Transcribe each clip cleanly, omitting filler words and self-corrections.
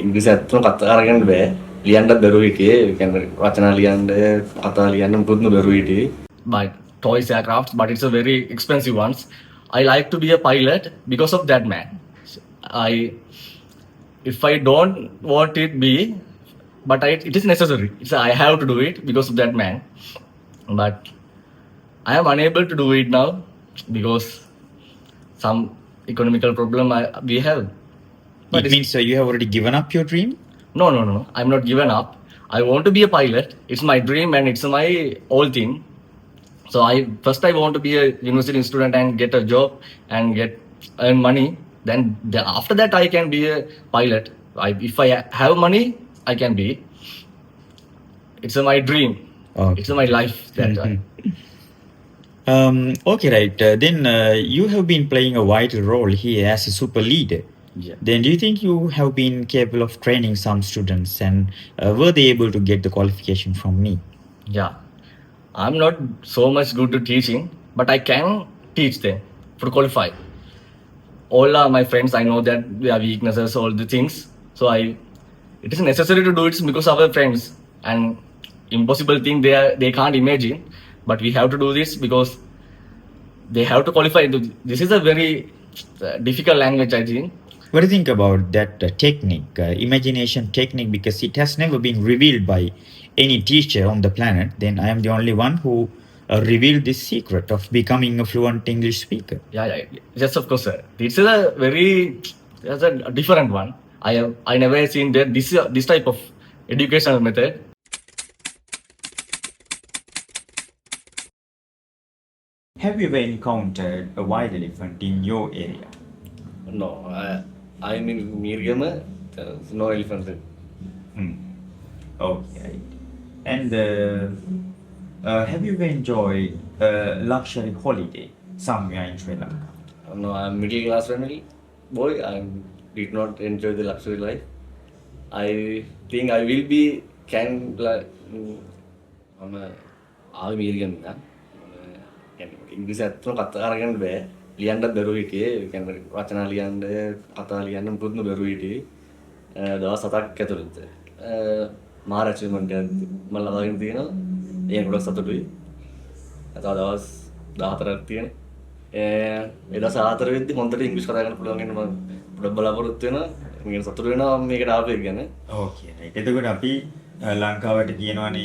ඉංග්‍රීසි ඇත්තටම කතා කරගන්න බෑ. ලියන්නත් බැරුව හිටියේ. ඒ කියන්නේ වචන ලියන්න, කතා ලියන්න මුකුත්ම බැරුව හිටියේ. But toys aircrafts, but it's a very expensive ones. I like to be a pilot because of that man. I if I don't want it be, but it is necessary. I have to do it because of that man. But I am unable to do it now because some economical problem we have. But It means you have already given up your dream? no, no, no, no. I'm not given up. I want to be a pilot. It's my dream and it's my whole thing. So I want to be a university student and get a job and earn money. Then after that I can be a pilot. If I have money, I can be. It's my dream. Okay. It's my life. That Okay, right. Then you have been playing a vital role here as a super leader. Yeah. Then do you think you have been capable of training some students and were they able to get the qualification from me? Yeah. I'm not so much good to teaching, but I can teach them for qualify. All are my friends. I know that their weaknesses, all the things. So it is necessary to do it because of our friends. And impossible thing they can't imagine, but we have to do this because they have to qualify. This is a very difficult language, I think. What do you think about that technique, imagination technique, because it has never been revealed by any teacher on the planet? Then I am the only one who revealed this secret of becoming a fluent English speaker. Yeah. Yes, of course, sir. This is that's a different one. I never seen that this type of educational method. Have you ever encountered a wild elephant in your area? No, I'm in Mirgama. There's no elephant there. Okay. And have you ever enjoyed a luxury holiday somewhere in Sri Lanka? No, I'm middle class family boy. I did not enjoy the luxury life. I think I will be I'm ආවේ මීරිගම ඉඳන්. ඉංග්‍රීසි ඇත්තටම කතා කරගන්න බෑ. ලියන්නත් බැරුව හිටියේ. ඒ කියන්නේ වචන ලියන්න, කතා ලියන්න මුකුත්ම බැරුව හිටියේ. දවස් 7ක් ඇතුළත. මාර අචීව්මන්ට් එකක් මම ලබාගෙන තියෙනවා. ඒක ගොඩක් සතුටුයි. තව දවස් 14ක් තියෙනවා. ඒ දවස් 4 වෙද්දි හොඳට ඉංග්‍රීසි කතා කරන්න පුළුවන් වෙන මම ගොඩක් බලාපොරොත්තු වෙනවා. මම සතුටු වෙනවා මේකට ආපේ ගැන. ඕකේ රයිට්. එතකොට අපි ලංකාවට කියනවානේ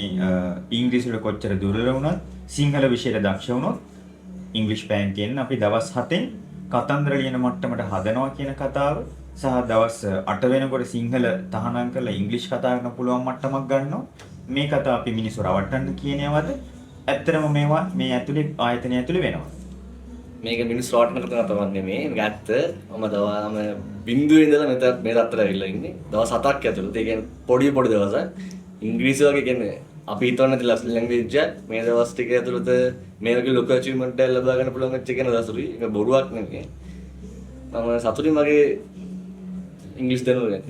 ඉංග්‍රීසියට කොච්චර දුර්වල වුණත් සිංහල විෂයට දක්ෂ වුණොත් ඉංග්‍රීසි පෑන්තියෙන් අපි දවස් 7න් කතන්දර ලියන මට්ටමට හදනවා කියන කතාව සහ දවස් 8 වෙනකොට සිංහල තහනම් කරලා ඉංග්‍රීසි කතා කරන්න පුළුවන් මට්ටමක් ගන්නවා. මේ කතාව අපි මිනිස්සු රවට්ටන්න කියනවද? ඇත්තටම මේවා මේ ඇතුලේ ආයතනය ඇතුලේ වෙනවා. මේක මිනිස්සු රවට්ටන කතාවක් නෙමෙයි. මේක ඇත්ත. මම බින්දුවේ ඉඳලා මේ තත්ත්වයට ඇවිල්ලා ඉන්නේ. දවස් 7ක් ඇතුළත. ඒ කියන්නේ පොඩි දවසක්. ඉංග්‍රීසි වගේ කියන්නේ අපි හිතන්නේ නැති ලැන්ග්වේජ් එක මේ දවස් ටික ඇතුළත මේකේ ලොකු අචීව්මන්ට් එකක් ලබා ගන්න පුළුවන් වෙච්ච එක නේ දසුරුයි. ඒක බොරුවක් නෙමෙයි. මම සතුටින් මගේ ඉංග්‍රීසි දනුව ගැන.